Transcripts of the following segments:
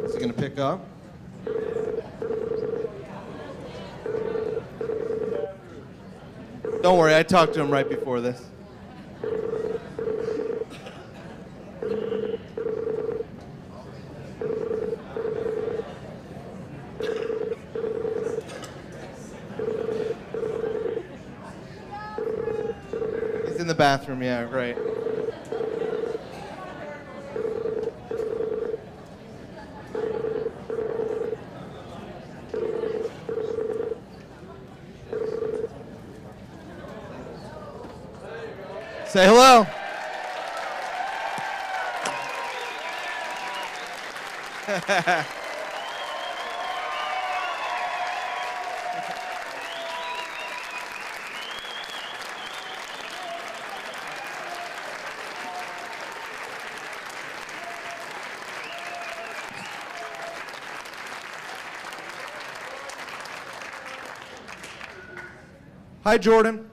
Is he going to pick up? Don't worry, I talked to him right before this. He's in the bathroom, yeah, right. Say hello. Hi, Jordan.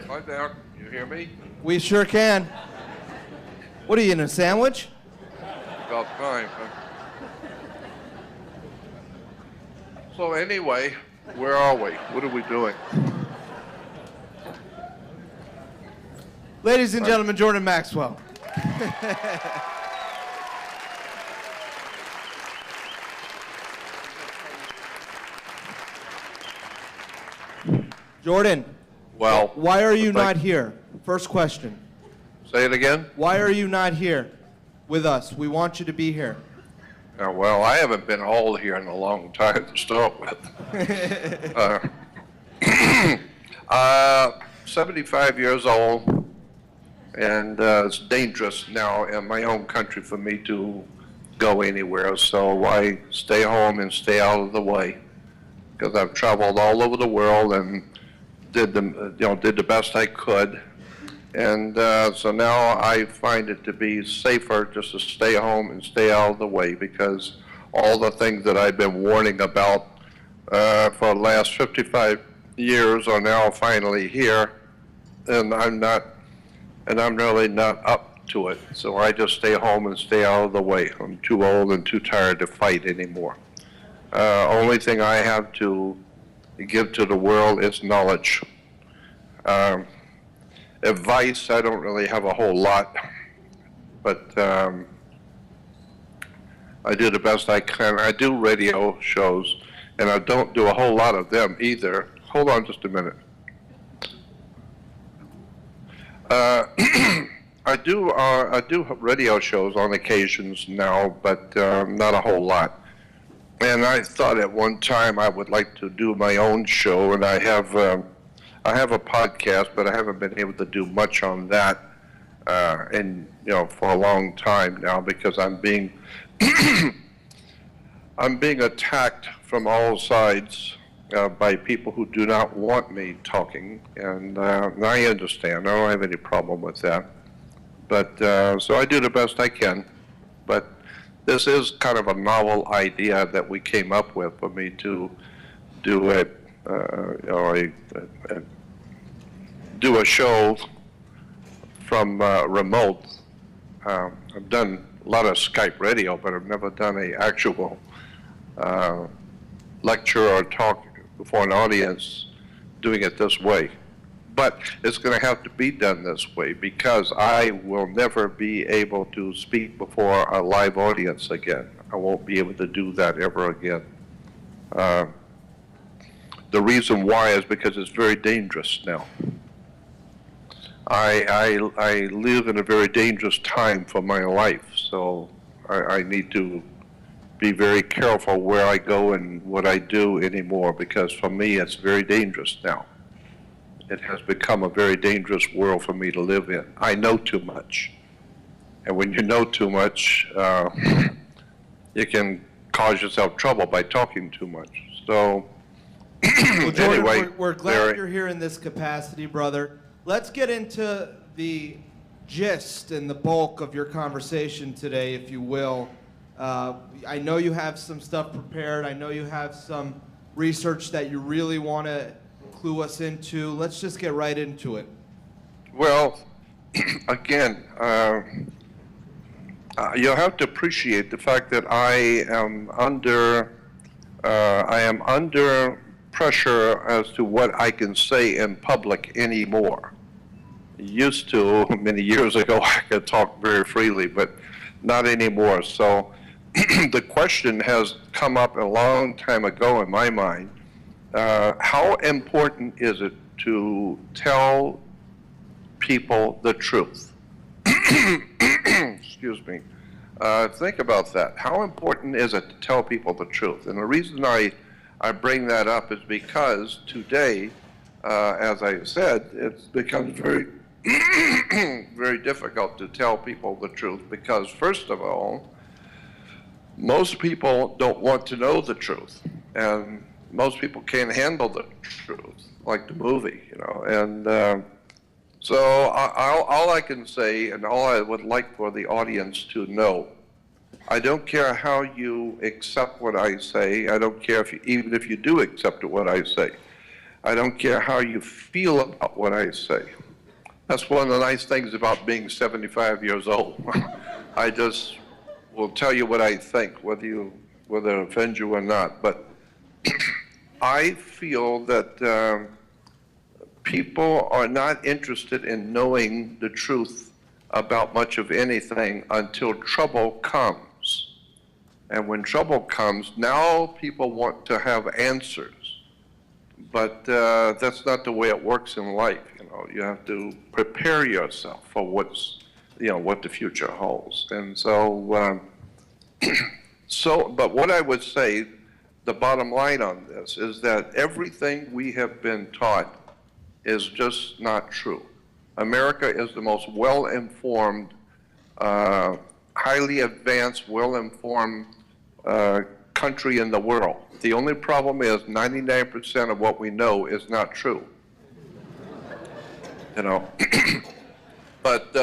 Hi there. You hear me? We sure can. What are you in, a sandwich? About time. Huh? So anyway, where are we? What are we doing? Ladies and gentlemen, Jordan Maxwell. Jordan. Well, why are you not here? First question. Say it again? Why are you not here with us? We want you to be here. Well, I haven't been all here in a long time to start with. 75 years old, and it's dangerous now in my home country for me to go anywhere, so I stay home and stay out of the way, because I've traveled all over the world and did the best I could. And so now I find it to be safer just to stay home and stay out of the way, because all the things that I've been warning about for the last 55 years are now finally here, and I'm really not up to it. So I just stay home and stay out of the way. I'm too old and too tired to fight anymore. Only thing I have to give to the world is knowledge. Advice, I don't really have a whole lot, but I do the best I can. I do radio shows, and I don't do a whole lot of them either. Hold on just a minute. I do radio shows on occasions now, but not a whole lot. And I thought at one time I would like to do my own show, and I have a podcast, but I haven't been able to do much on that, for a long time now, because I'm being I'm being attacked from all sides by people who do not want me talking, and I understand. I don't have any problem with that. But so I do the best I can. But this is kind of a novel idea that we came up with for me to do do a show from remote. I've done a lot of Skype radio, but I've never done an actual lecture or talk before an audience doing it this way. But it's going to have to be done this way, because I will never be able to speak before a live audience again. I won't be able to do that ever again. The reason why is because it's very dangerous now. I live in a very dangerous time for my life, so I need to be very careful where I go and what I do anymore, because for me it's very dangerous now. It has become a very dangerous world for me to live in. I know too much. And when you know too much, you can cause yourself trouble by talking too much. So, well, Jordan, anyway, we're glad you're here in this capacity, brother. Let's get into the gist and the bulk of your conversation today, if you will. I know you have some stuff prepared. I know you have some research that you really want to clue us into. Let's just get right into it. Well, again, you'll have to appreciate the fact that I am under pressure as to what I can say in public anymore. Used to, many years ago, I could talk very freely, but not anymore. So the question has come up a long time ago in my mind. How important is it to tell people the truth? Excuse me. Think about that. How important is it to tell people the truth? And the reason I bring that up is because today, as I said, it's become very, very difficult to tell people the truth because, first of all, most people don't want to know the truth, and most people can't handle the truth, like the movie, you know. And so all I can say, and all I would like for the audience to know, I don't care how you accept what I say. I don't care even if you do accept what I say. I don't care how you feel about what I say. That's one of the nice things about being 75 years old. I just will tell you what I think, whether it offends you or not. But I feel that people are not interested in knowing the truth about much of anything until trouble comes. And when trouble comes, now people want to have answers. But that's not the way it works in life. You know, you have to prepare yourself for what the future holds. And so, but what I would say, the bottom line on this is that everything we have been taught is just not true. America is the most well-informed, highly advanced, well-informed country in the world. The only problem is 99% of what we know is not true. You know, but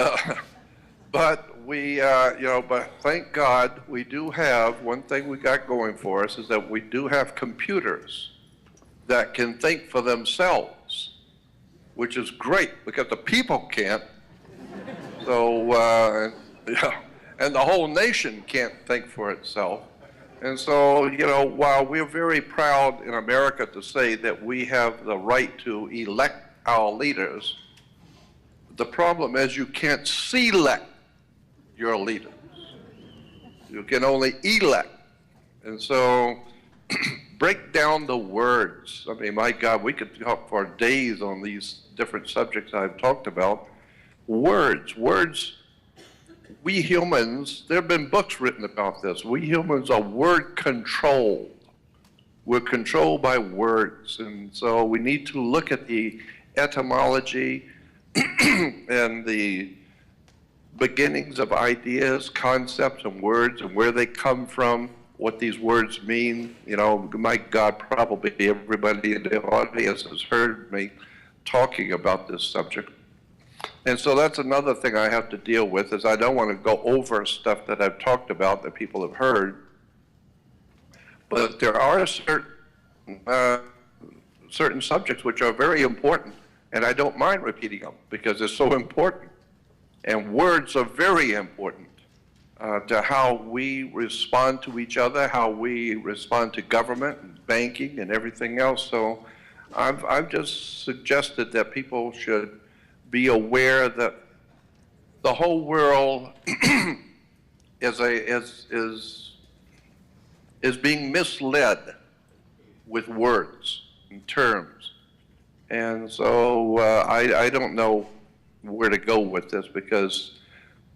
we, but thank God we do have, one thing we got going for us is that we do have computers that can think for themselves, which is great because the people can't. So, and the whole nation can't think for itself. And so, you know, while we're very proud in America to say that we have the right to elect our leaders, the problem is you can't select your leaders. You can only elect. And so, break down the words. I mean, my God, we could talk for days on these different subjects I've talked about. Words. We humans, there have been books written about this. We humans are word controlled. We're controlled by words. And so we need to look at the etymology and the beginnings of ideas, concepts, and words, and where they come from, what these words mean. You know, my God, probably everybody in the audience has heard me talking about this subject. And so that's another thing I have to deal with, is I don't want to go over stuff that I've talked about that people have heard. But there are certain subjects which are very important, and I don't mind repeating them because they're so important. And words are very important to how we respond to each other, how we respond to government and banking and everything else. So I've just suggested that people should be aware that the whole world is being misled with words and terms. And so I don't know where to go with this because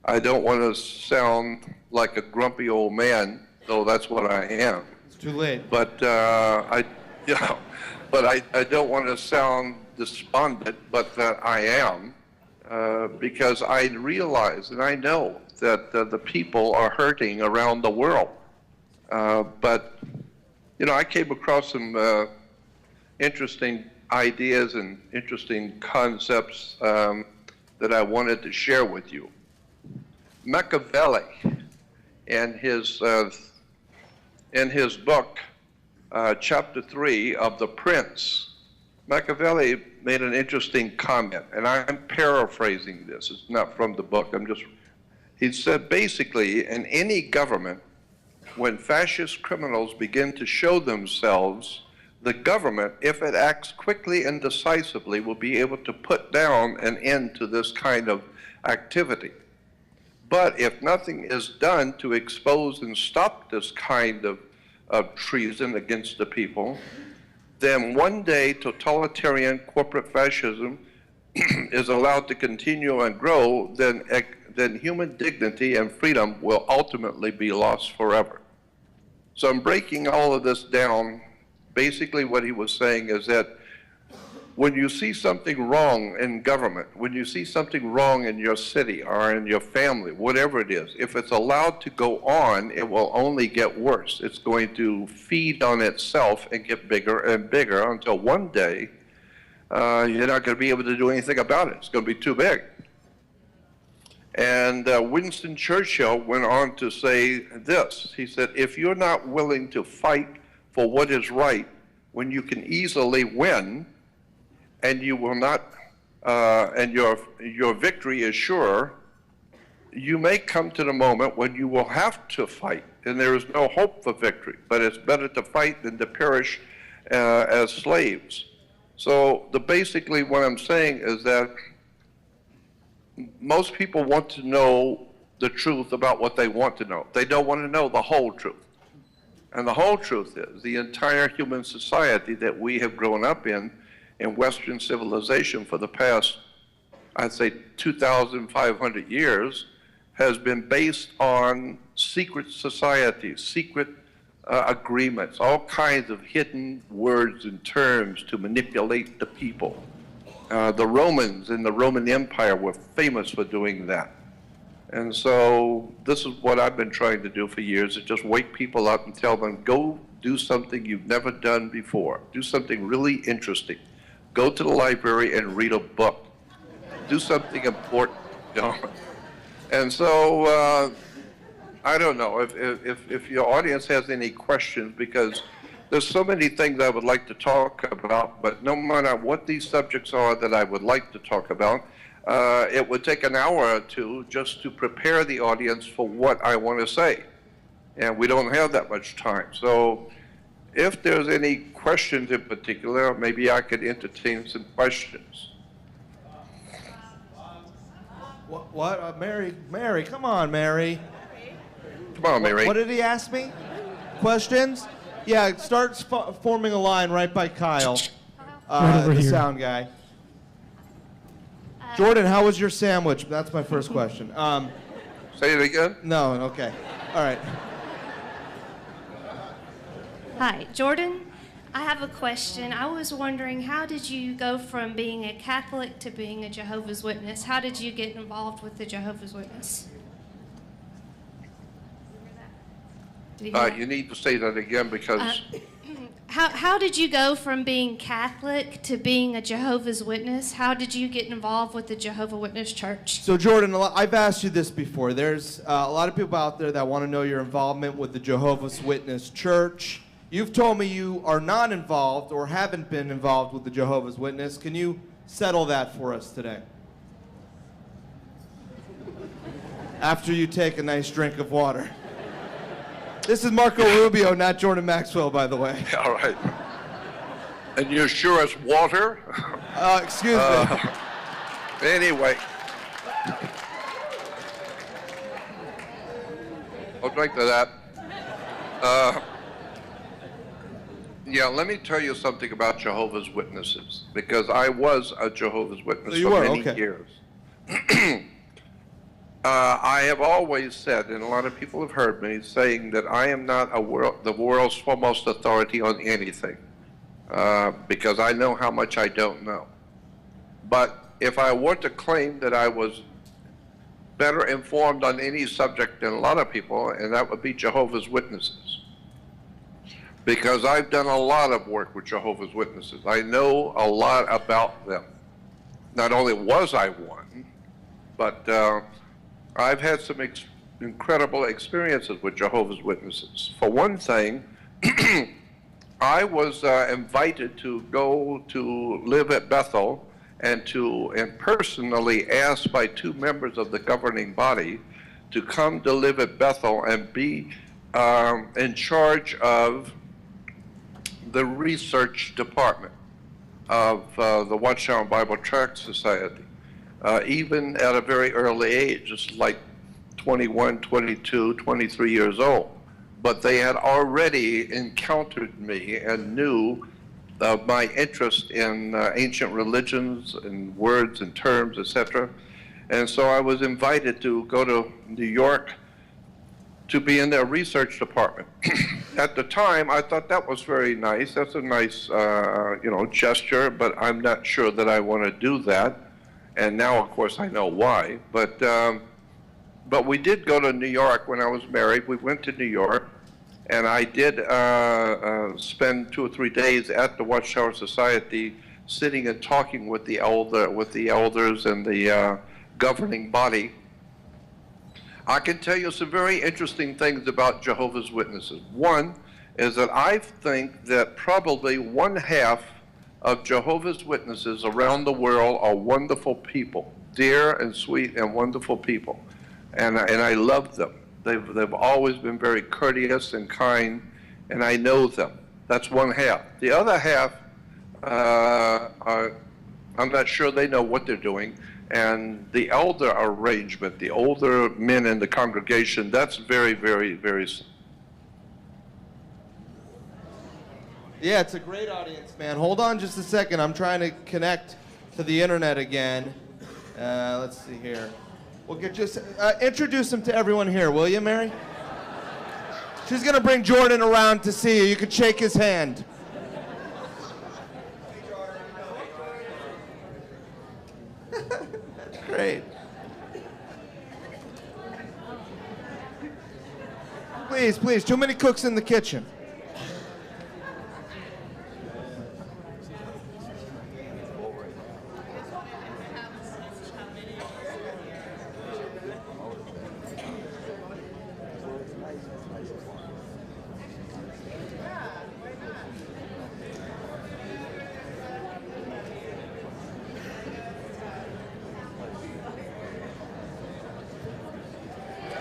I don't want to sound like a grumpy old man, though that's what I am. It's too late. But I don't want to sound despondent, but that I am, because I realize and I know that the people are hurting around the world. But, you know, I came across some interesting ideas and interesting concepts that I wanted to share with you. Machiavelli, in his book, Chapter 3 of The Prince, Machiavelli made an interesting comment, and I'm paraphrasing this. It's not from the book. He said basically in any government, when fascist criminals begin to show themselves, the government, if it acts quickly and decisively, will be able to put down an end to this kind of activity. But if nothing is done to expose and stop this kind of treason against the people, then one day totalitarian corporate fascism is allowed to continue and grow, then human dignity and freedom will ultimately be lost forever. So I'm breaking all of this down. Basically what he was saying is that when you see something wrong in government, when you see something wrong in your city or in your family, whatever it is, if it's allowed to go on, it will only get worse. It's going to feed on itself and get bigger and bigger until one day you're not going to be able to do anything about it. It's going to be too big. And Winston Churchill went on to say this. He said, if you're not willing to fight for what is right when you can easily win, and you will not, and your victory is sure, you may come to the moment when you will have to fight, and there is no hope for victory. But it's better to fight than to perish as slaves. So basically what I'm saying is that most people want to know the truth about what they want to know. They don't want to know the whole truth. And the whole truth is the entire human society that we have grown up in Western civilization for the past, I'd say 2,500 years, has been based on secret societies, secret agreements, all kinds of hidden words and terms to manipulate the people. The Romans in the Roman Empire were famous for doing that. And so this is what I've been trying to do for years, is just wake people up and tell them, go do something you've never done before. Do something really interesting. Go to the library and read a book. Do something important. You know? And so I don't know if your audience has any questions, because there's so many things I would like to talk about, but no matter what these subjects are that I would like to talk about, it would take an hour or two just to prepare the audience for what I want to say. And we don't have that much time. So if there's any questions in particular, maybe I could entertain some questions. What? Mary, come on, Mary. Come on, Mary. What did he ask me? Questions? Yeah, start forming a line right by Kyle, the sound guy. Jordan, how was your sandwich? That's my first question. Say it again? No, okay. All right. Hi, Jordan. I have a question. I was wondering, how did you go from being a Catholic to being a Jehovah's Witness? How did you get involved with the Jehovah's Witness? You need to say that again, because... How did you go from being Catholic to being a Jehovah's Witness? How did you get involved with the Jehovah's Witness Church? So Jordan, I've asked you this before. There's a lot of people out there that want to know your involvement with the Jehovah's Witness Church. You've told me you are not involved or haven't been involved with the Jehovah's Witness. Can you settle that for us today? After you take a nice drink of water. This is Marco Rubio, not Jordan Maxwell, by the way. All right. And you're sure it's water? Excuse me. Anyway. I'll drink to that. Yeah, let me tell you something about Jehovah's Witnesses, because I was a Jehovah's Witness for many years. I have always said, and a lot of people have heard me saying, that I am not the world's foremost authority on anything, because I know how much I don't know. But if I were to claim that I was better informed on any subject than a lot of people, and that would be Jehovah's Witnesses. Because I've done a lot of work with Jehovah's Witnesses. I know a lot about them. Not only was I one, but I've had some incredible experiences with Jehovah's Witnesses. For one thing, I was invited to go to live at Bethel and personally asked by two members of the governing body to come to live at Bethel and be in charge of the research department of the Watchtower Bible Tract Society. Even at a very early age, it's like 21, 22, 23 years old. But they had already encountered me and knew of my interest in ancient religions and words and terms, etc. And so I was invited to go to New York to be in their research department. At the time, I thought that was very nice. That's a nice, gesture, but I'm not sure that I want to do that. And now, of course, I know why. But we did go to New York when I was married. We went to New York, and I did spend 2 or 3 days at the Watchtower Society, sitting and talking with the elders and the governing body. I can tell you some very interesting things about Jehovah's Witnesses. One is that I think that probably 1/2 of Jehovah's Witnesses around the world are wonderful people, dear and sweet and wonderful people, and I love them. They've always been very courteous and kind, and I know them. That's 1/2. The other half, I'm not sure they know what they're doing. And the elder arrangement, the older men in the congregation, that's very, very, very. Yeah, it's a great audience, man. Hold on just a second. I'm trying to connect to the internet again. Let's see here. We'll just introduce him to everyone here, will you, Mary? She's gonna bring Jordan around to see you. You could shake his hand. Great. Please, please, too many cooks in the kitchen.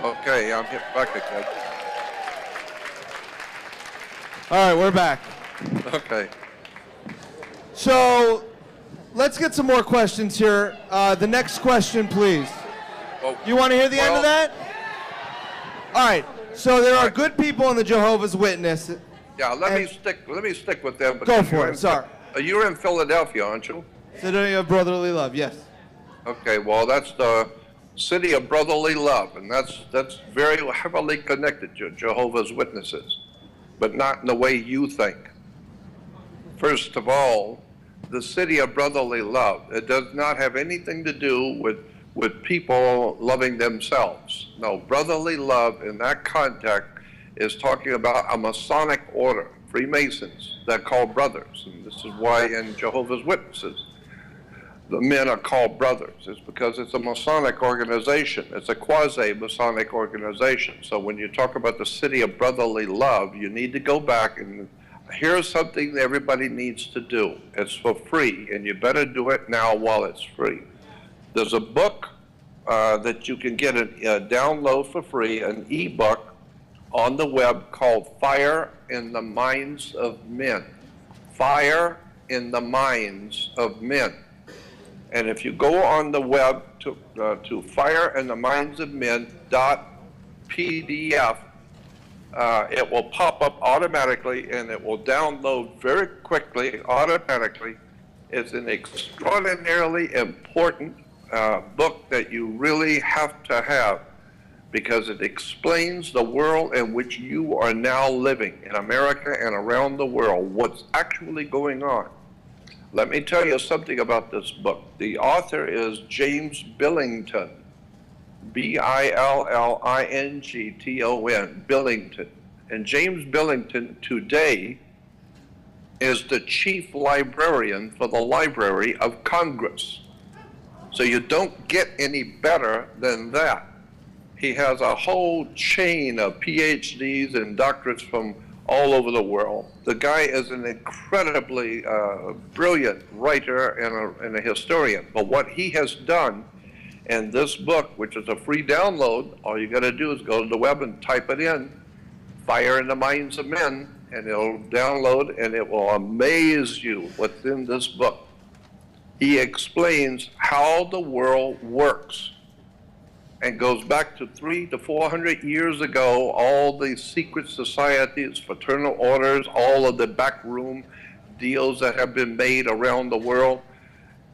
Okay, I'm back again. All right, we're back. Okay. So let's get some more questions here. The next question, please. Well, You want to hear the end of that? All right. So there are Right. good people in the Jehovah's Witness. Yeah, let me And- stick with them. Go because for you're it. Sorry. You're in Philadelphia, aren't you? City of Brotherly Love. Yes. Okay, well, that's the city of brotherly love, and that's very heavily connected to Jehovah's Witnesses, but not in the way you think. First of all, the city of brotherly love, it does not have anything to do with people loving themselves. No, brotherly love in that context is talking about a Masonic order, Freemasons, that call brothers, and this is why in Jehovah's Witnesses, the men are called brothers. It's because it's a Masonic organization. It's a quasi-Masonic organization. So when you talk about the city of brotherly love, you need to go back and here's something that everybody needs to do. It's for free, and you better do it now while it's free. There's a book that you can get a download for free, an e-book on the web called Fire in the Minds of Men. Fire in the Minds of Men. And if you go on the web to fireinthemindsofmen.pdf, it will pop up automatically and it will download very quickly, automatically. It's an extraordinarily important book that you really have to have because it explains the world in which you are now living in America and around the world, what's actually going on. Let me tell you something about this book. The author is James Billington, Billington, Billington. And James Billington today is the chief librarian for the Library of Congress. So you don't get any better than that. He has a whole chain of PhDs and doctorates from all over the world. The guy is an incredibly brilliant writer and a historian. But what he has done And this book, which is a free download, all you got to do is go to the web and type it in, Fire in the Minds of Men, and it'll download, and it will amaze you what's in this book. He explains how the world works and goes back to 300 to 400 years ago, all the secret societies, fraternal orders, all of the backroom deals that have been made around the world,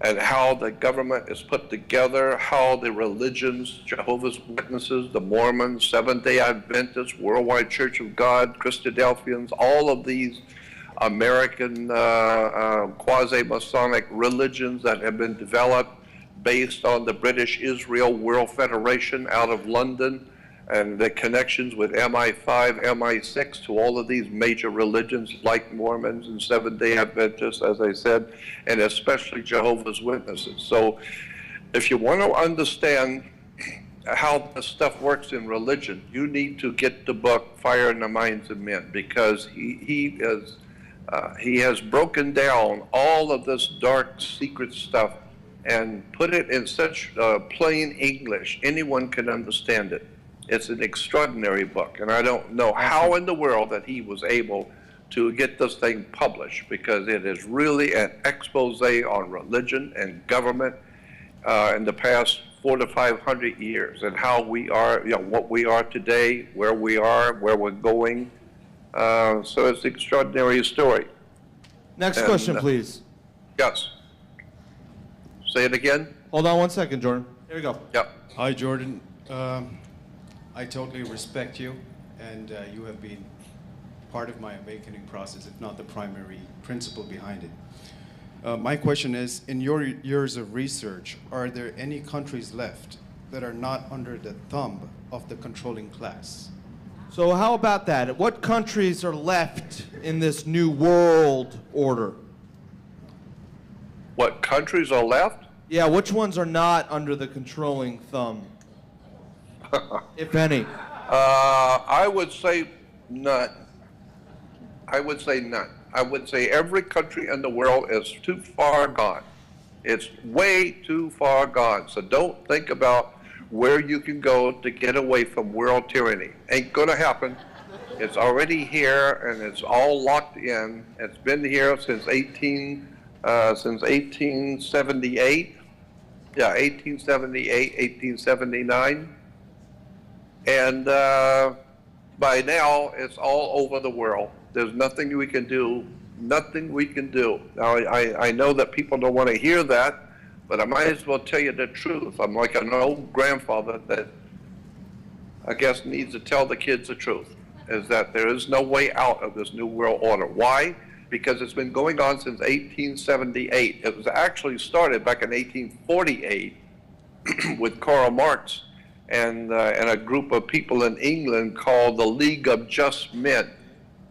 and how the government is put together, how the religions, Jehovah's Witnesses, the Mormons, Seventh-day Adventists, Worldwide Church of God, Christadelphians, all of these American quasi-Masonic religions that have been developed based on the British Israel World Federation out of London, and the connections with MI5, MI6 to all of these major religions like Mormons and Seventh-day Adventists, as I said, and especially Jehovah's Witnesses. So if you want to understand how this stuff works in religion, you need to get the book Fire in the Minds of Men, because he has broken down all of this dark secret stuff and put it in such plain English anyone can understand it. It's an extraordinary book, and I don't know how in the world that he was able to get this thing published, because it is really an expose on religion and government in the past 400 to 500 years, and how we are, what we are today, where we are, where we're going. So it's an extraordinary story. Next question, please. Yes. Say it again. Hold on one second, Jordan. Here we go. Yep. Hi, Jordan. I totally respect you, and you have been part of my awakening process, if not the primary principle behind it. My question is, in your years of research, are there any countries left that are not under the thumb of the controlling class? So how about that? What countries are left in this new world order? What countries are left? Yeah, which ones are not under the controlling thumb, if any? I would say none. I would say none. I would say every country in the world is too far gone. It's way too far gone. So don't think about where you can go to get away from world tyranny. Ain't gonna happen. It's already here, and it's all locked in. It's been here since 1878. Yeah, 1878, 1879. And by now, it's all over the world. There's nothing we can do, nothing we can do. Now, I know that people don't want to hear that, but I might as well tell you the truth. I'm like an old grandfather that I guess needs to tell the kids the truth, is that there is no way out of this new world order. Why? Because it's been going on since 1878. It was actually started back in 1848 with Karl Marx and a group of people in England called the League of Just Men.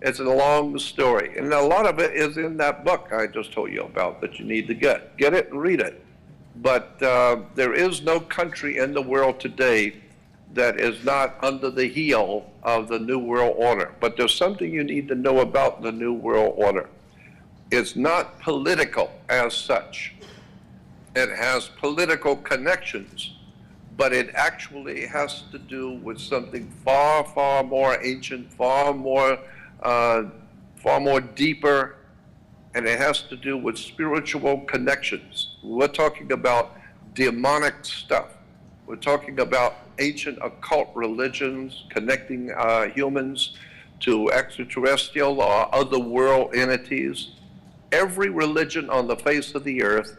It's a long story, and a lot of it is in that book I just told you about that you need to get. Get it and read it. But there is no country in the world today that is not under the heel of the New World Order. But there's something you need to know about the New World Order. It's not political as such. It has political connections, but it actually has to do with something far, far more ancient, far more deeper, and it has to do with spiritual connections. We're talking about demonic stuff. We're talking about ancient occult religions connecting humans to extraterrestrial or other world entities. Every religion on the face of the earth,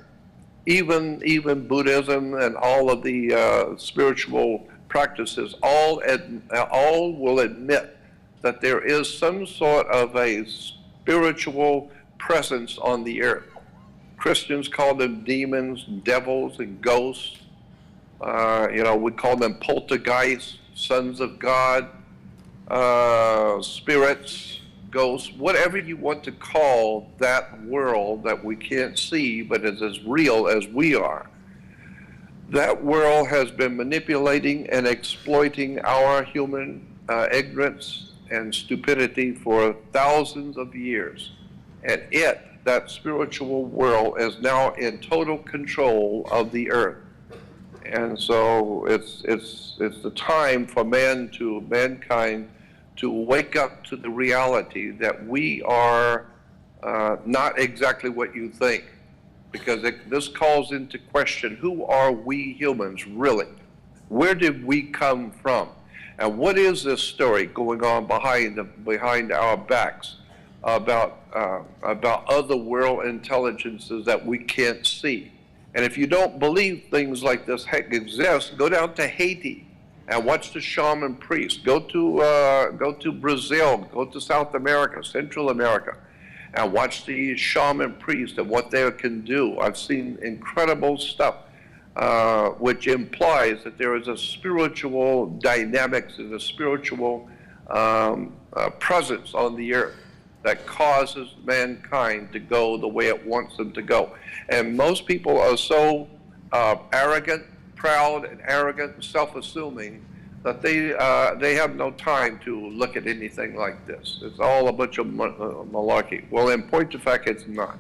even Buddhism and all of the spiritual practices, all will admit that there is some sort of a spiritual presence on the earth. Christians call them demons, devils, and ghosts. We call them poltergeists, sons of God, spirits, ghosts, whatever you want to call that world that we can't see but is as real as we are. That world has been manipulating and exploiting our human ignorance and stupidity for thousands of years. And that spiritual world, is now in total control of the earth. And so it's the time for mankind to wake up to the reality that we are not exactly what you think, because this calls into question, who are we humans really? Where did we come from? And what is this story going on behind our backs about other world intelligences that we can't see? And if you don't believe things like this exist, go down to Haiti and watch the shaman priests. Go to Brazil, go to South America, Central America, and watch the shaman priests and what they can do. I've seen incredible stuff, which implies that there is a spiritual dynamics and a spiritual presence on the earth that causes mankind to go the way it wants them to go. And most people are so arrogant, proud and arrogant and self-assuming that they have no time to look at anything like this. It's all a bunch of malarkey. Well, in point of fact, it's not.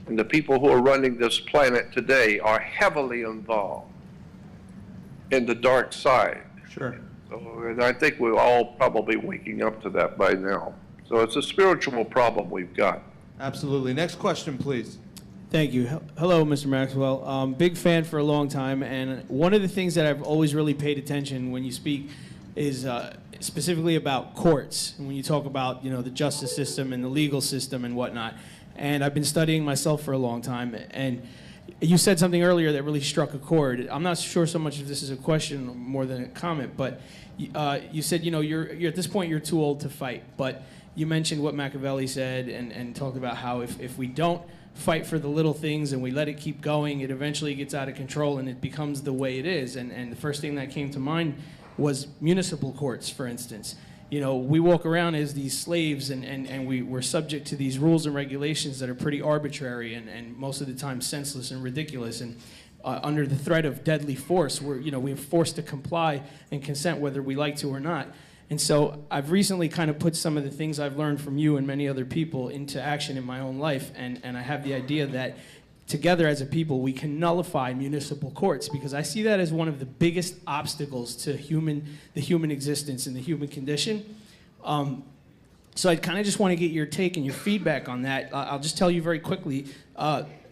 And the people who are running this planet today are heavily involved in the dark side. Sure. So, and I think we're all probably waking up to that by now. So it's a spiritual problem we've got. Absolutely. Next question, please. Thank you. Hello, Mr. Maxwell. Big fan for a long time, and one of the things that I've always really paid attention when you speak is specifically about courts, and when you talk about, you know, the justice system and the legal system and whatnot. And I've been studying myself for a long time, and you said something earlier that really struck a chord. I'm not sure so much if this is a question more than a comment, but you said, you know, you're at this point you're too old to fight, but you mentioned what Machiavelli said and talked about how if we don't fight for the little things and we let it keep going, it eventually gets out of control and it becomes the way it is. And the first thing that came to mind was municipal courts, for instance. You know, we walk around as these slaves and we're subject to these rules and regulations that are pretty arbitrary and most of the time senseless and ridiculous. And under the threat of deadly force, we're forced to comply and consent whether we like to or not. And so I've recently kind of put some of the things I've learned from you and many other people into action in my own life, and I have the idea that together as a people we can nullify municipal courts, because I see that as one of the biggest obstacles to the human existence and the human condition. So I kind of just want to get your take and your feedback on that. I'll just tell you very quickly.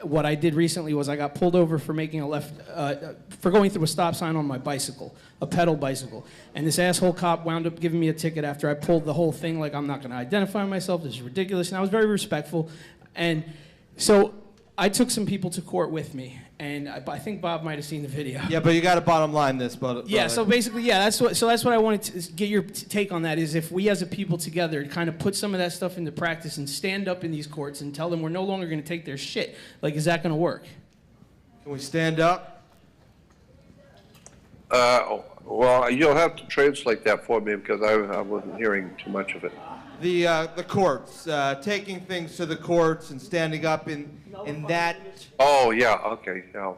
What I did recently was I got pulled over for making a left, for going through a stop sign on my bicycle, a pedal bicycle. And this asshole cop wound up giving me a ticket after I pulled the whole thing like I'm not going to identify myself, this is ridiculous. And I was very respectful. And so I took some people to court with me. And I think Bob might have seen the video. Yeah, but you got to bottom line this, but yeah. So basically, yeah. That's what I wanted to get your take on. That is, if we as a people together kind of put some of that stuff into practice and stand up in these courts and tell them we're no longer going to take their shit. Like, is that going to work? Can we stand up? Well, you'll have to translate that for me because I wasn't hearing too much of it. The courts, taking things to the courts and standing up in that Oh yeah, okay, yeah.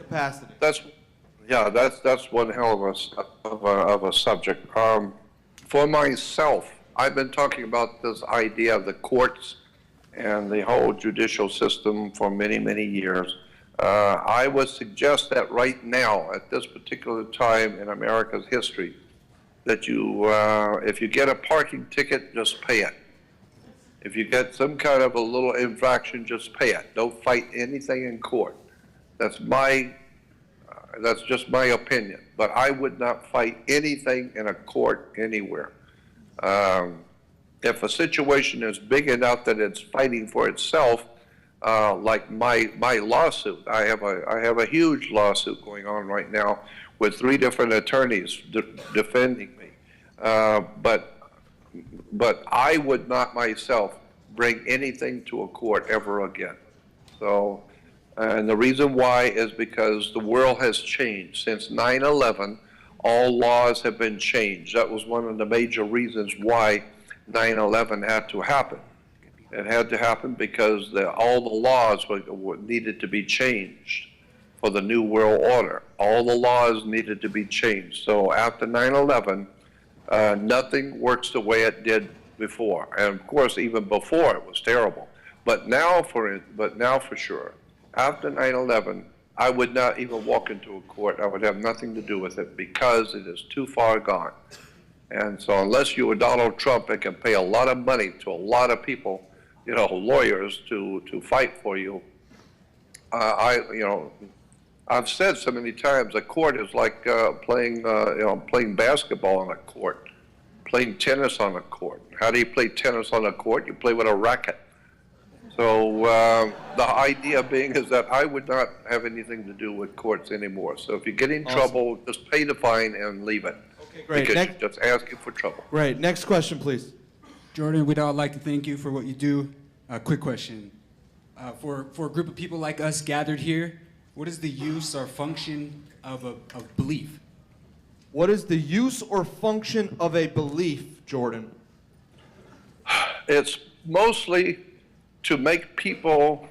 capacity. That's one hell of a subject. For myself, I've been talking about this idea of the courts and the whole judicial system for many, many years. I would suggest that right now, at this particular time in America's history, that if you get a parking ticket, just pay it. If you get some kind of a little infraction, just pay it. Don't fight anything in court. That's just my opinion. But I would not fight anything in a court anywhere. If a situation is big enough that it's fighting for itself, like my lawsuit, I have a huge lawsuit going on right now with 3 different attorneys defending me. But I would not myself bring anything to a court ever again. So, and the reason why is because the world has changed. Since 9/11, all laws have been changed. That was one of the major reasons why 9/11 had to happen. It had to happen because all the laws needed to be changed for the new world order. All the laws needed to be changed. So after 9/11, nothing works the way it did before, and of course, even before it was terrible. But now for sure, after 9/11, I would not even walk into a court. I would have nothing to do with it because it is too far gone. And so unless you were Donald Trump and can pay a lot of money to a lot of people, you know, lawyers to fight for you, I've said so many times, a court is like playing basketball on a court, playing tennis on a court. How do you play tennis on a court? You play with a racket. So the idea being is that I would not have anything to do with courts anymore. So if you get in trouble, just pay the fine and leave it. Okay, great. Because you're just asking for trouble. Great. Next question, please. Jordan, we'd all like to thank you for what you do. Quick question. For a group of people like us gathered here, what is the use or function of belief? What is the use or function of a belief, Jordan? It's mostly to make people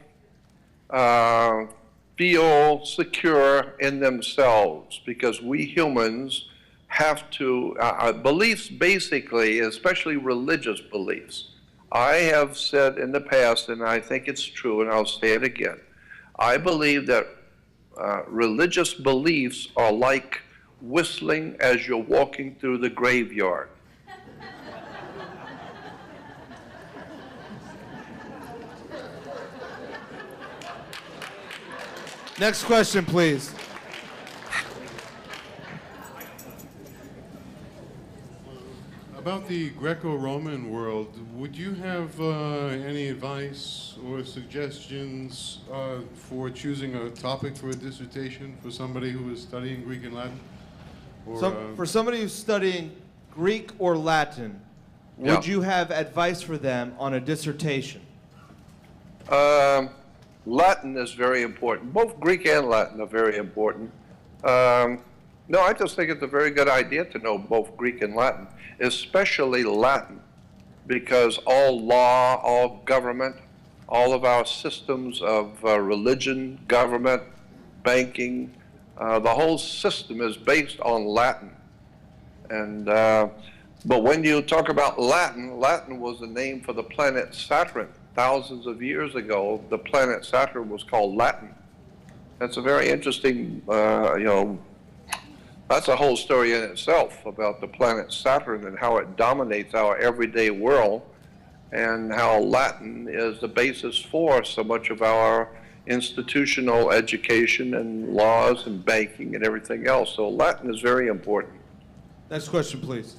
feel secure in themselves, because we humans have to, beliefs basically, especially religious beliefs. I have said in the past, and I think it's true, and I'll say it again, I believe that religious beliefs are like whistling as you're walking through the graveyard. Next question, please. About the Greco-Roman world, would you have any advice or suggestions for choosing a topic for a dissertation for somebody who is studying Greek and Latin? Or, For somebody who's studying Greek or Latin, would you have advice for them on a dissertation? Latin is very important. Both Greek and Latin are very important. No, I just think it's a very good idea to know both Greek and Latin, especially Latin, because all law, all government, all of our systems of religion, government, banking, the whole system is based on Latin. And but when you talk about Latin, Latin was the name for the planet Saturn. Thousands of years ago, the planet Saturn was called Latin. That's a very interesting, that's a whole story in itself about the planet Saturn and how it dominates our everyday world, and how Latin is the basis for so much of our institutional education and laws and banking and everything else. So Latin is very important. Next question, please.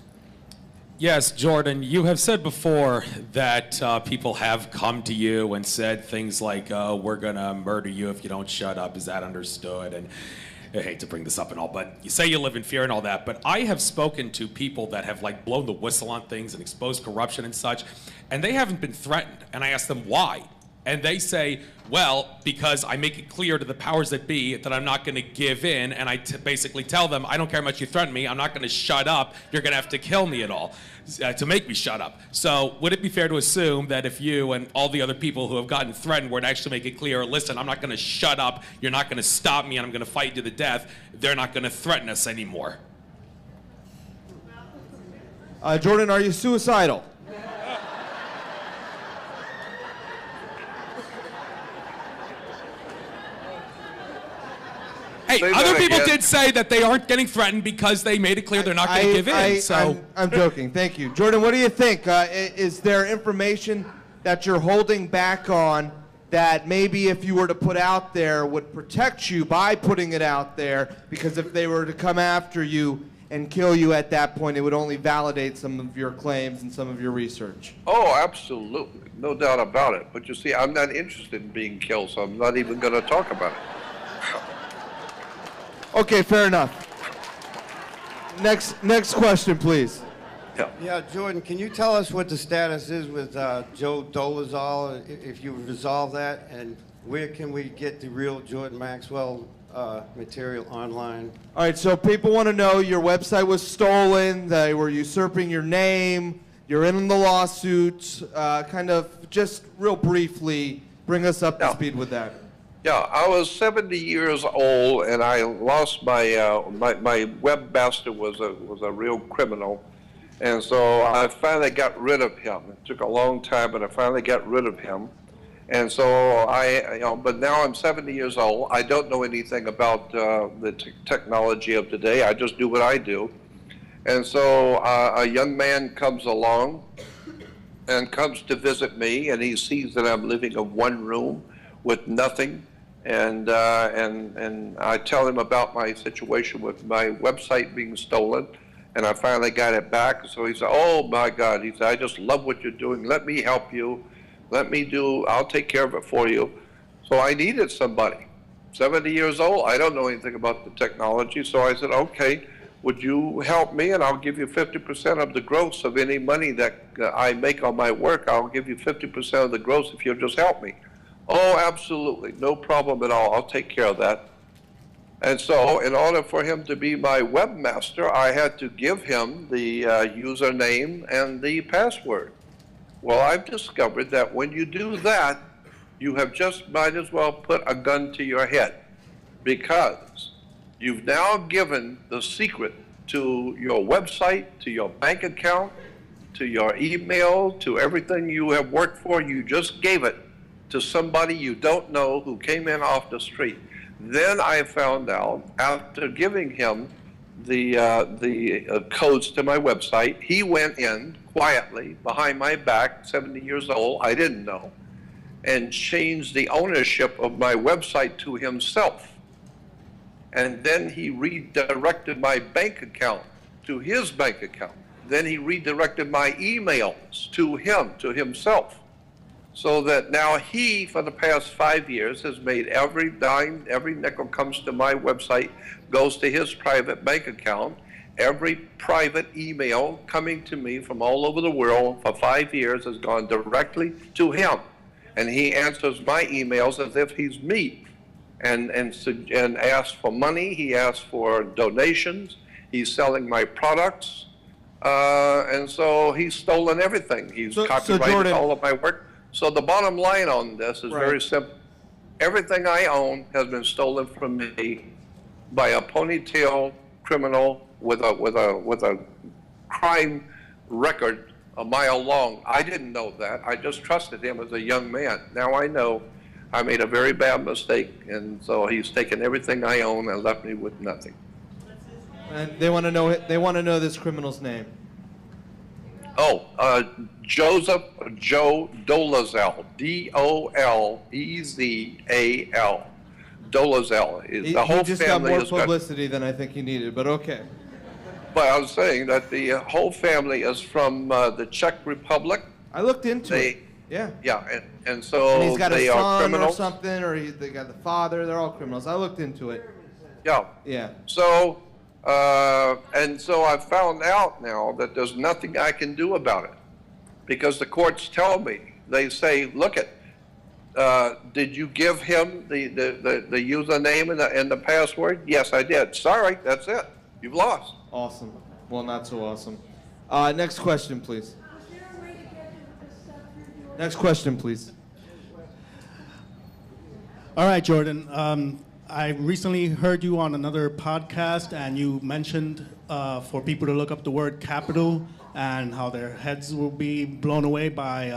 Yes, Jordan, you have said before that people have come to you and said things like, we're going to murder you if you don't shut up. Is that understood? And I hate to bring this up and all, but you say you live in fear and all that, but I have spoken to people that have like blown the whistle on things and exposed corruption and such, and they haven't been threatened. And I ask them why. And they say, well, because I make it clear to the powers that be that I'm not going to give in, and I basically tell them, I don't care how much you threaten me, I'm not going to shut up, you're going to have to kill me at all to make me shut up. So would it be fair to assume that if you and all the other people who have gotten threatened were to actually make it clear, listen, I'm not going to shut up, you're not going to stop me, and I'm going to fight you to the death, they're not going to threaten us anymore? Jordan, are you suicidal? Hey, other people did say that they aren't getting threatened because they made it clear they're not going to give in. So I'm joking. Thank you. Jordan, what do you think? Is there information that you're holding back on that maybe if you were to put out there would protect you by putting it out there? Because if they were to come after you and kill you at that point, it would only validate some of your claims and some of your research. Oh, absolutely. No doubt about it. But you see, I'm not interested in being killed, so I'm not even going to talk about it. Okay, fair enough. Next question, please. Yeah, Jordan, can you tell us what the status is with Joe Dolezal, if you resolve that, and where can we get the real Jordan Maxwell material online? All right, so people want to know your website was stolen, they were usurping your name, you're in the lawsuits, kind of just real briefly bring us up to speed with that. Yeah, I was 70 years old, and I lost my my webmaster was a real criminal, and so I finally got rid of him. It took a long time, but I finally got rid of him. And so but now I'm 70 years old. I don't know anything about the technology of today. I just do what I do. And so a young man comes along and comes to visit me, and he sees that I'm living in one room with nothing. And I tell him about my situation with my website being stolen, and I finally got it back. So he said, "Oh my God," he said, "I just love what you're doing. Let me help you. I'll take care of it for you." So I needed somebody. 70 years old, I don't know anything about the technology. So I said, "Okay, would you help me, and I'll give you 50% of the gross of any money that I make on my work. I'll give you 50% of the gross if you'll just help me." "Oh, absolutely, no problem at all. I'll take care of that." And so in order for him to be my webmaster, I had to give him the username and the password. Well, I've discovered that when you do that, you have just might as well put a gun to your head, because you've now given the secret to your website, to your bank account, to your email, to everything you have worked for. You just gave it to somebody you don't know who came in off the street. Then I found out, after giving him the codes to my website, he went in quietly behind my back, 70 years old, I didn't know, and changed the ownership of my website to himself. And then he redirected my bank account to his bank account. Then he redirected my emails to himself. So that now he, for the past 5 years, has made every dime, every nickel comes to my website, goes to his private bank account. Every private email coming to me from all over the world for 5 years has gone directly to him. And he answers my emails as if he's me, and asks for money. He asks for donations. He's selling my products. And so he's stolen everything. He's copyrighted Jordan, all of my work. So the bottom line on this is very simple. Everything I own has been stolen from me by a ponytail criminal with a crime record a mile long. I didn't know that. I just trusted him as a young man. Now I know I made a very bad mistake, and so he's taken everything I own and left me with nothing. And they want to know this criminal's name. Oh, Joseph Joe Dolezal, Dolezal. Dolezal. He just got more publicity than I think he needed, but okay. But I was saying that the whole family is from the Czech Republic. I looked into it. Yeah. Yeah, and so And he's got a they are son or criminals. something, or they got the father. They're all criminals. I looked into it. Yeah. Yeah. So, and so I've found out now that there's nothing I can do about it, because the courts tell me, they say, look it, did you give him the username and the password? Yes, I did. Sorry, that's it. You've lost. Awesome. Well, not so awesome. Next question, please. Next question, please. All right, Jordan. I recently heard you on another podcast, and you mentioned for people to look up the word capital and how their heads will be blown away by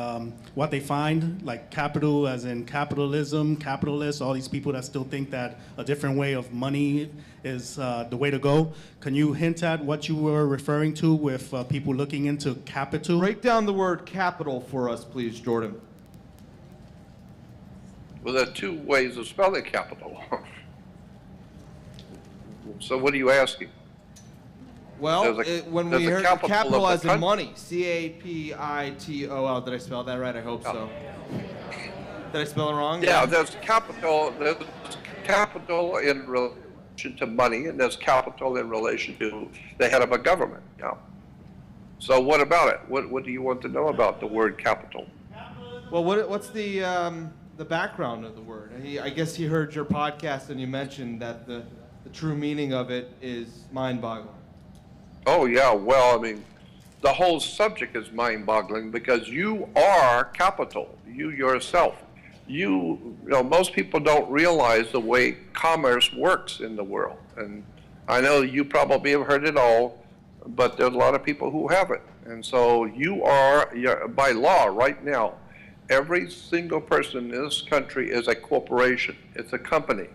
what they find, like capital as in capitalism, capitalists, all these people that still think that a different way of money is the way to go. Can you hint at what you were referring to with people looking into capital? Break down the word capital for us, please, Jordan. Well, there are two ways of spelling capital. So what are you asking? Well, when we heard capital capital of as the in country. money, C-A-P-I-T-O-L. Did I spell that right? I hope so. Did I spell it wrong? Yeah, there's capital in relation to money, and there's capital in relation to the head of a government. Yeah. So what about it? What do you want to know about the word capital? Well, what's the background of the word? I guess he heard your podcast, and you mentioned that the true meaning of it is mind-boggling. Oh, yeah. Well, I mean, the whole subject is mind-boggling, because you are capital. You yourself. You know, most people don't realize the way commerce works in the world. And I know you probably have heard it all, but there's a lot of people who haven't. And so you are, by law right now, every single person in this country is a corporation. It's a company.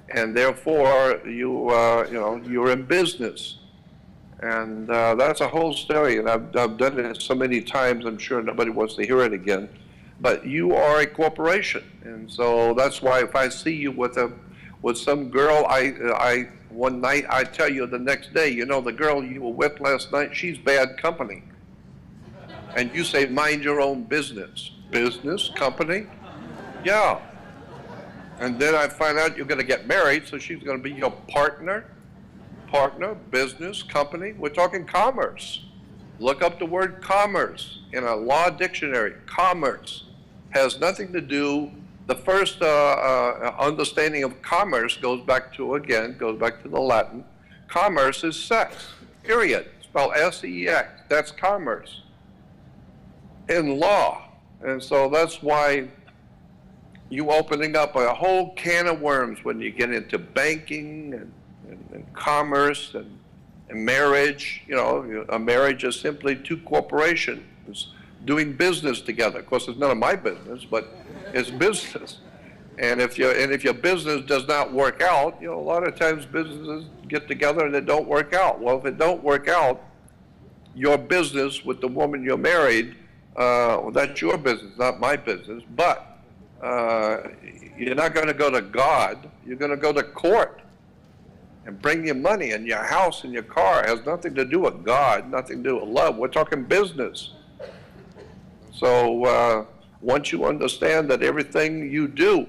And therefore, you're in business. And that's a whole story, and I've done it so many times, I'm sure nobody wants to hear it again. But you are a corporation, and so that's why if I see you with some girl, I one night I tell you the next day, you know, the girl you were with last night, she's bad company. And you say, mind your own business. Business, company? Yeah. And then I find out you're going to get married, so she's going to be your partner, business, company. We're talking commerce. Look up the word commerce in a law dictionary. Commerce has nothing to do, the first understanding of commerce goes back to the Latin. Commerce is sex, period. Spelled S-E-X. That's commerce in law. And so that's why you opening up a whole can of worms when you get into banking and commerce and marriage. You know, a marriage is simply two corporations doing business together. Of course, it's none of my business, but it's business. And if your business does not work out, you know, a lot of times businesses get together and they don't work out. Well, if it don't work out, your business with the woman you're married, well, that's your business, not my business. But you're not going to go to God. You're going to go to court and bring your money and your house and your car. It has nothing to do with God, nothing to do with love. We're talking business. So once you understand that everything you do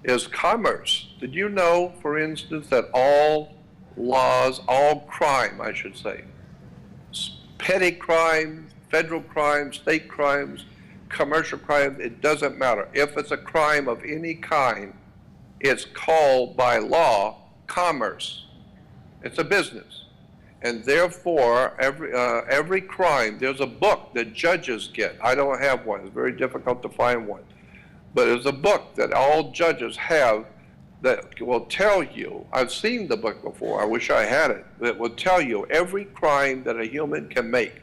is commerce, did you know, for instance, that all laws, all crime, I should say, petty crime, federal crime, state crimes, commercial crimes, it doesn't matter. If it's a crime of any kind, it's called by law commerce. It's a business. And therefore, every crime, there's a book that judges get. I don't have one. It's very difficult to find one. But there's a book that all judges have that will tell you, I've seen the book before, I wish I had it, that will tell you every crime that a human can make,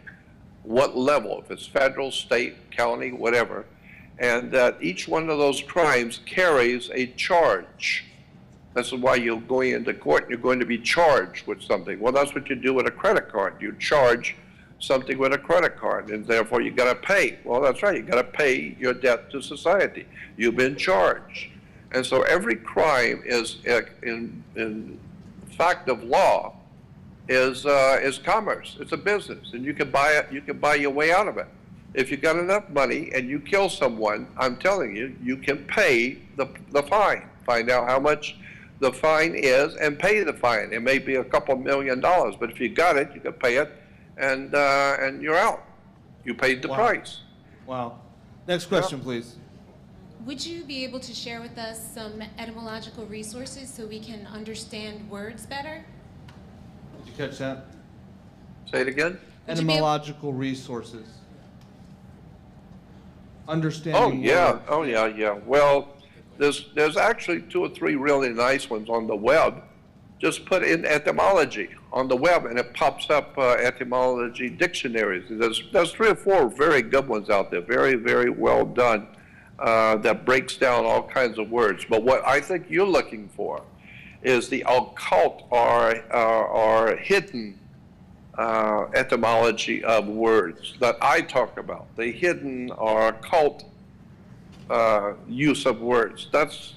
what level, if it's federal, state, county, whatever, and that each one of those crimes carries a charge. This is why you're going into court and you're going to be charged with something. Well, that's what you do with a credit card. You charge something with a credit card, and therefore you got to pay. Well, that's right. You got to pay your debt to society. You've been charged. And so every crime is, in fact of law, is commerce. It's a business, and you can buy it. You can buy your way out of it. If you got enough money and you kill someone, I'm telling you, you can pay the fine. Find out how much the fine is and pay the fine. It may be a couple $1 million, but if you got it, you can pay it, and you're out. You paid the price. Wow. Next question, please. Would you be able to share with us some etymological resources so we can understand words better? Did you catch that? Say it again. Etymological resources. Understanding. Oh yeah. Well, there's actually 2 or 3 really nice ones on the web. Just put in etymology on the web, and it pops up etymology dictionaries. There's 3 or 4 very good ones out there, very, very well done, that breaks down all kinds of words. But what I think you're looking for is the occult or hidden etymology of words that I talk about. The hidden or occult use of words. That's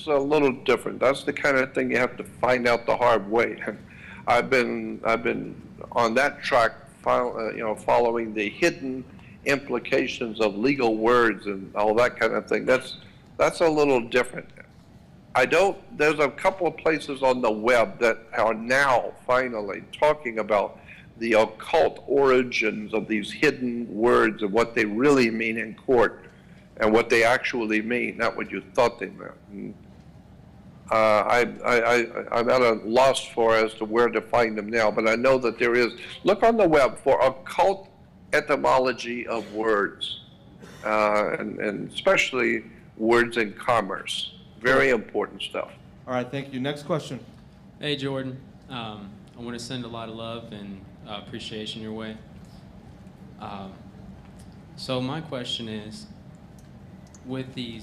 a little different. That's the kind of thing you have to find out the hard way. I've been on that track, following the hidden implications of legal words and all that kind of thing. That's a little different. There's a couple of places on the web that are now finally talking about the occult origins of these hidden words and what they really mean in court and what they actually mean, not what you thought they meant. I'm at a loss as to where to find them now, but I know that there is. Look on the web for occult etymology of words, and especially words in commerce. Very important stuff. All right, thank you. Next question. Hey, Jordan. I want to send a lot of love and appreciation your way. So my question is, with the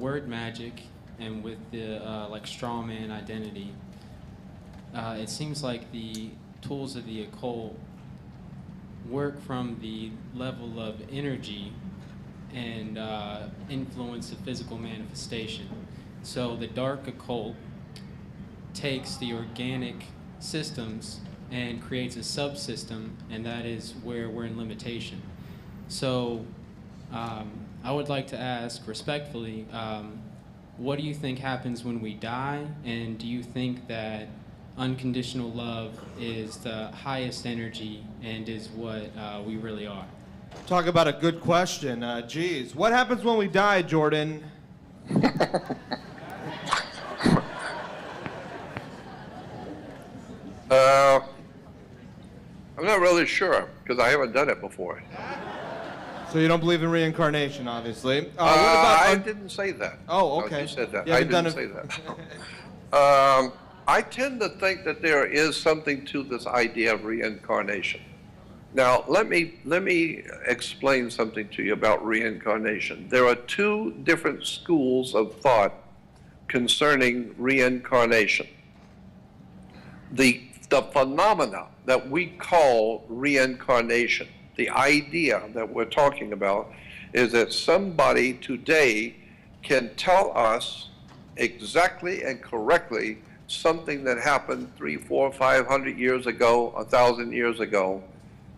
word magic and with the like straw man identity, it seems like the tools of the occult work from the level of energy and influence of physical manifestation. So the dark occult takes the organic systems and creates a subsystem, and that is where we're in limitation. So I would like to ask respectfully, what do you think happens when we die, and do you think that unconditional love is the highest energy and is what we really are? Talk about a good question. Geez, what happens when we die, Jordan? I'm not really sure because I haven't done it before. So you don't believe in reincarnation, obviously. What I about didn't say that. Oh, No, okay. you said that. You I haven't done didn't it- say that. I tend to think that there is something to this idea of reincarnation. Now, let me explain something to you about reincarnation. There are two different schools of thought concerning reincarnation. The phenomena that we call reincarnation, the idea that we're talking about, is that somebody today can tell us exactly and correctly something that happened 300, 400, 500 years ago, 1,000 years ago,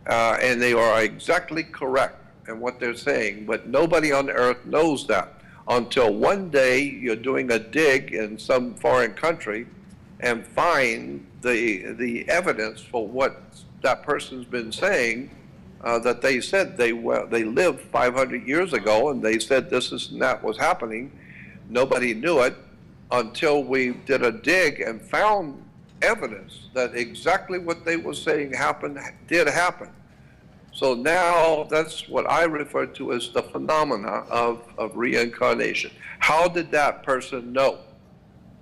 and they are exactly correct in what they're saying, but nobody on earth knows that until one day you're doing a dig in some foreign country and find the evidence for what that person's been saying, that they said they lived 500 years ago, and they said this and that was happening. Nobody knew it until we did a dig and found evidence that exactly what they were saying did happen. So now that's what I refer to as the phenomena of reincarnation. How did that person know?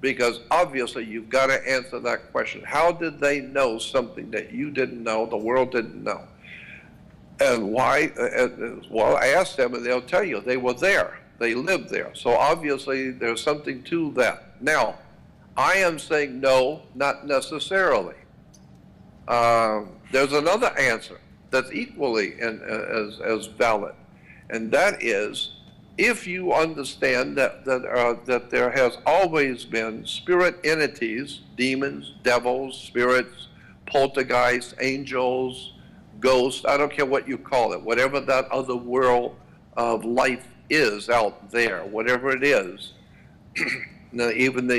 Because obviously you've got to answer that question. How did they know something that you didn't know, the world didn't know? And why? Well, I asked them and they'll tell you they were there. They lived there. So obviously there's something to that. Now, I am saying no, not necessarily. There's another answer that's equally as valid, and that is, if you understand that there has always been spirit entities, demons, devils, spirits, poltergeists, angels, ghosts, I don't care what you call it, whatever that other world of life is out there, whatever it is. Now, even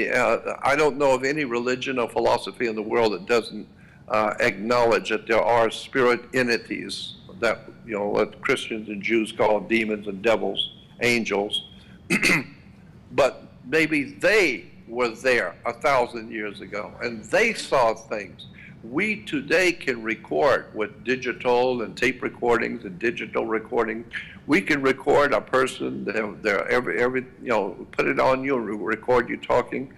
I don't know of any religion or philosophy in the world that doesn't acknowledge that there are spirit entities that, what Christians and Jews call demons and devils, angels. But maybe they were there 1,000 years ago and they saw things. We today can record with digital and tape recordings and digital recording. We can record a person, put it on you, record you talking,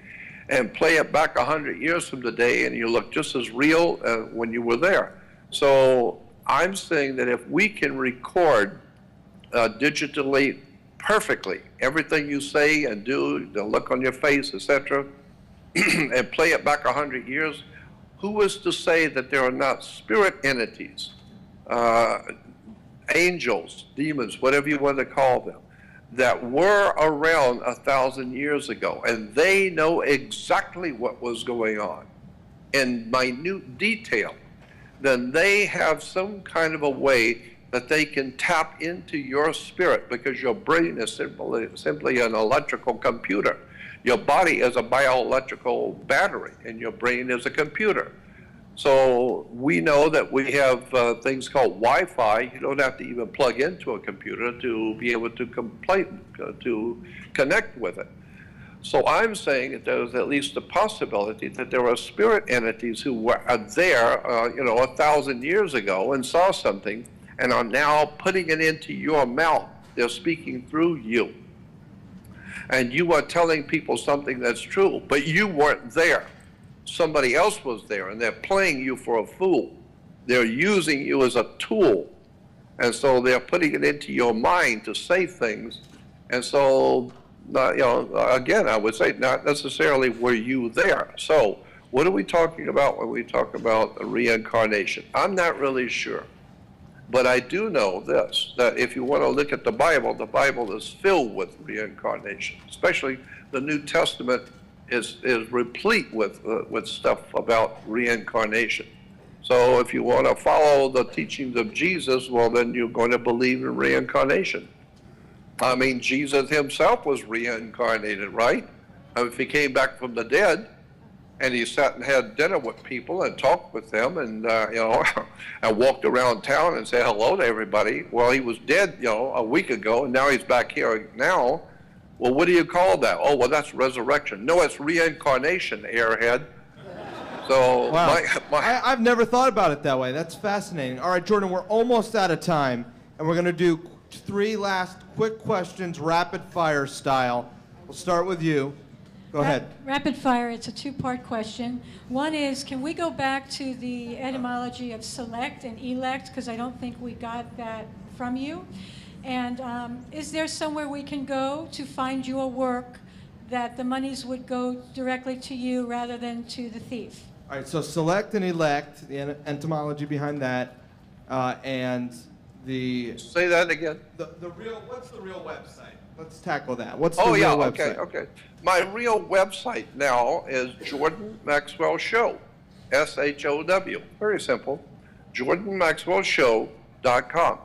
and play it back 100 years from today, and you look just as real when you were there. So I'm saying that if we can record digitally perfectly everything you say and do, the look on your face, etc., and play it back 100 years, who is to say that there are not spirit entities, angels, demons, whatever you want to call them, that were around 1,000 years ago, and they know exactly what was going on in minute detail? Then they have some kind of a way that they can tap into your spirit, because your brain is simply an electrical computer. Your body is a bioelectrical battery, and your brain is a computer. So we know that we have things called Wi-Fi. You don't have to even plug into a computer to be able to connect with it. So I'm saying that there's at least a possibility that there are spirit entities who were there, 1,000 years ago and saw something and are now putting it into your mouth. They're speaking through you. And you are telling people something that's true, but you weren't there. Somebody else was there, and they're playing you for a fool. They're using you as a tool. And so they're putting it into your mind to say things And so, again, I would say not necessarily were you there. So what are we talking about when we talk about reincarnation? I'm not really sure. But I do know this, that if you want to look at the Bible is filled with reincarnation. Especially the New Testament is replete with stuff about reincarnation. So if you want to follow the teachings of Jesus, well, then you're going to believe in reincarnation. I mean, Jesus himself was reincarnated, right? If he came back from the dead, and he sat and had dinner with people and talked with them and, and walked around town and said hello to everybody. Well, he was dead, a week ago, and now he's back here now. Well, what do you call that? Oh, well, that's resurrection. No, it's reincarnation, airhead. So, wow. I've never thought about it that way. That's fascinating. All right, Jordan, we're almost out of time, and we're going to do 3 last quick questions, rapid fire style. We'll start with you. Go ahead. Rapid fire, it's a 2-part question. One is, can we go back to the etymology of select and elect? Because I don't think we got that from you. And is there somewhere we can go to find your work that the monies would go directly to you rather than to the thief? All right, so select and elect, the etymology behind that, and the... Say that again. What's the real website? Let's tackle that. What's the real website? Okay. My real website now is Jordan Maxwell Show, SHOW. Very simple. JordanMaxwellShow.com.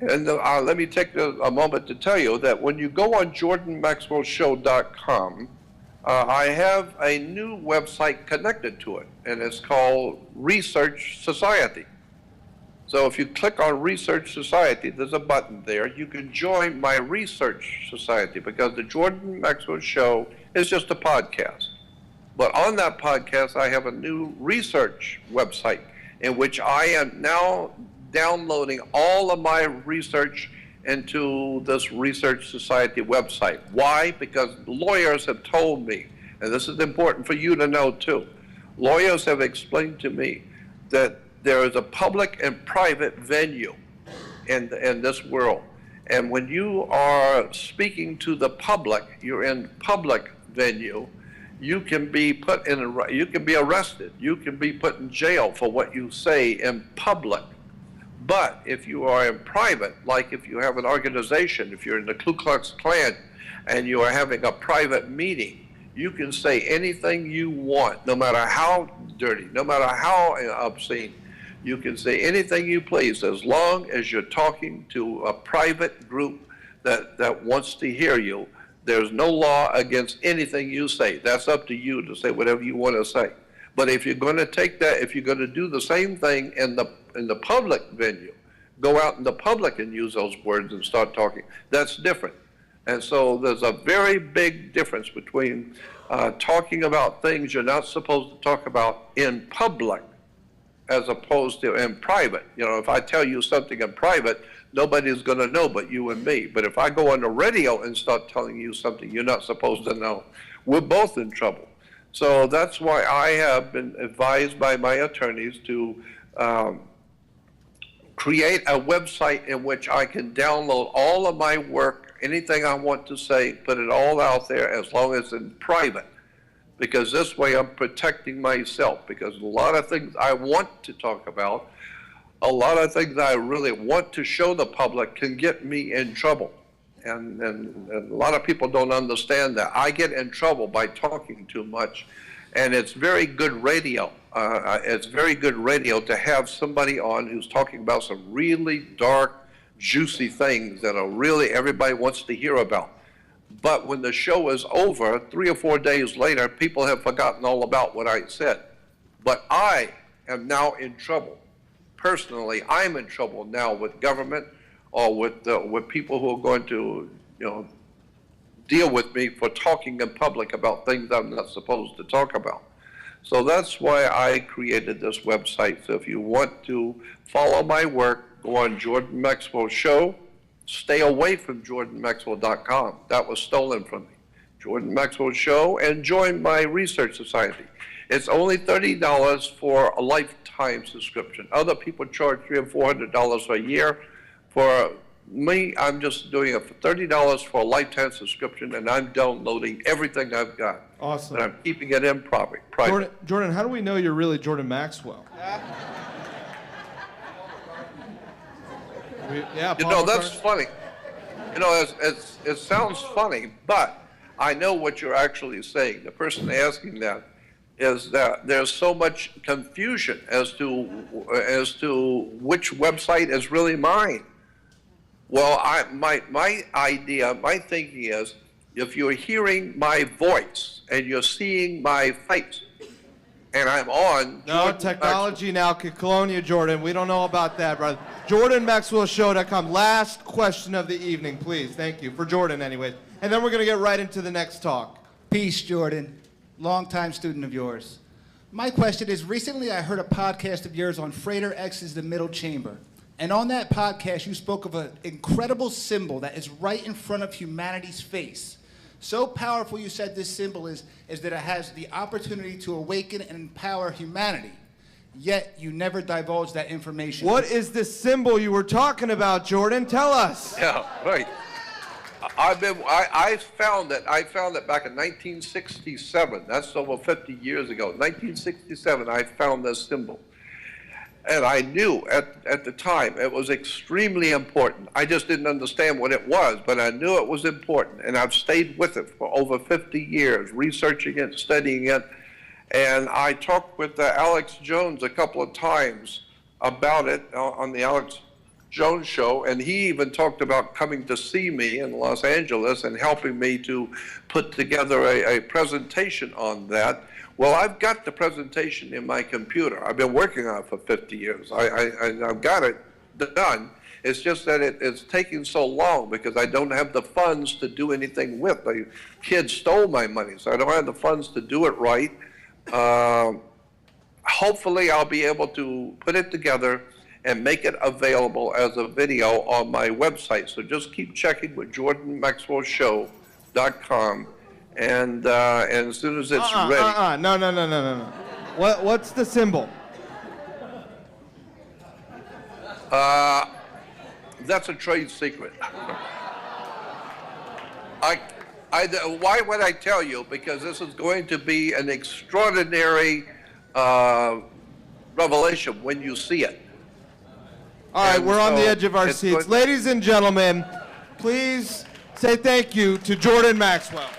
And let me take a moment to tell you that when you go on JordanMaxwellShow.com, I have a new website connected to it, and it's called Research Society. So if you click on Research Society, there's a button there. You can join my Research Society because the Jordan Maxwell Show is just a podcast. But on that podcast, I have a new research website in which I am now downloading all of my research into this Research Society website. Why? Because lawyers have told me, and this is important for you to know too, lawyers have explained to me that there is a public and private venue in this world. And when you are speaking to the public, you're in public venue, you can be you can be arrested, you can be put in jail for what you say in public. But if you are in private, like if you have an organization, if you're in the Ku Klux Klan and you are having a private meeting, you can say anything you want, no matter how dirty, no matter how obscene. You can say anything you please as long as you're talking to a private group that wants to hear you. There's no law against anything you say. That's up to you to say whatever you want to say. But if you're going to take that, if you're going to do the same thing in the public venue, go out in the public and use those words and start talking, that's different. And so there's a very big difference between talking about things you're not supposed to talk about in public as opposed to in private. If I tell you something in private, nobody's going to know but you and me. But if I go on the radio and start telling you something you're not supposed to know, we're both in trouble. So that's why I have been advised by my attorneys to create a website in which I can download all of my work, anything I want to say, put it all out there as long as in private. Because this way I'm protecting myself, because a lot of things I want to talk about, a lot of things I really want to show the public can get me in trouble. And a lot of people don't understand that. I get in trouble by talking too much, and it's very good radio. It's very good radio to have somebody on who's talking about some really dark, juicy things that are really everybody wants to hear about. But when the show is over, 3 or 4 days later, people have forgotten all about what I said. But I am now in trouble. Personally, I'm in trouble now with government or with people who are going to, deal with me for talking in public about things I'm not supposed to talk about. So that's why I created this website. So if you want to follow my work, go on Jordan Maxwell Show. Stay away from JordanMaxwell.com. That was stolen from me. Jordan Maxwell Show, and join my research society. It's only $30 for a lifetime subscription. Other people charge $300 or $400 a year for I'm just doing it for $30 for a lifetime subscription, and I'm downloading everything I've got. Awesome. And I'm keeping it in private. Jordan, how do we know you're really Jordan Maxwell? Yeah, You know, that's funny. You know, it sounds funny, but I know what you're actually saying. The person asking that is that there's so much confusion as to which website is really mine. Well, my thinking is, if you're hearing my voice and you're seeing my face, and I'm on. No, technology now could clone you, Jordan. We don't know about that, brother. JordanMaxwellShow.com. Last question of the evening, please. Thank you. For Jordan, anyways. And then we're going to get right into the next talk. Peace, Jordan. Longtime student of yours. My question is, recently I heard a podcast of yours on Freighter X's The Middle Chamber. And on that podcast, you spoke of an incredible symbol that is right in front of humanity's face. So powerful, you said this symbol is that it has the opportunity to awaken and empower humanity. Yet you never divulged that information. What is this symbol you were talking about, Jordan? Tell us. Yeah, right. I found it back in 1967. That's over 50 years ago. 1967, I found this symbol. And I knew at the time it was extremely important. I just didn't understand what it was, but I knew it was important. And I've stayed with it for over 50 years, researching it, studying it. And I talked with Alex Jones a couple of times about it on the Alex Jones Show, and he even talked about coming to see me in Los Angeles and helping me to put together a presentation on that. Well, I've got the presentation in my computer. I've been working on it for 50 years. I've got it done. It's just that it's taking so long because I don't have the funds to do anything with. The kids stole my money, so I don't have the funds to do it right. Hopefully, I'll be able to put it together and make it available as a video on my website. So just keep checking with JordanMaxwellShow.com. And as soon as it's ready. No. What's the symbol? That's a trade secret. Why would I tell you? Because this is going to be an extraordinary revelation when you see it. All right, we're on the edge of our seats. Ladies and gentlemen, please say thank you to Jordan Maxwell.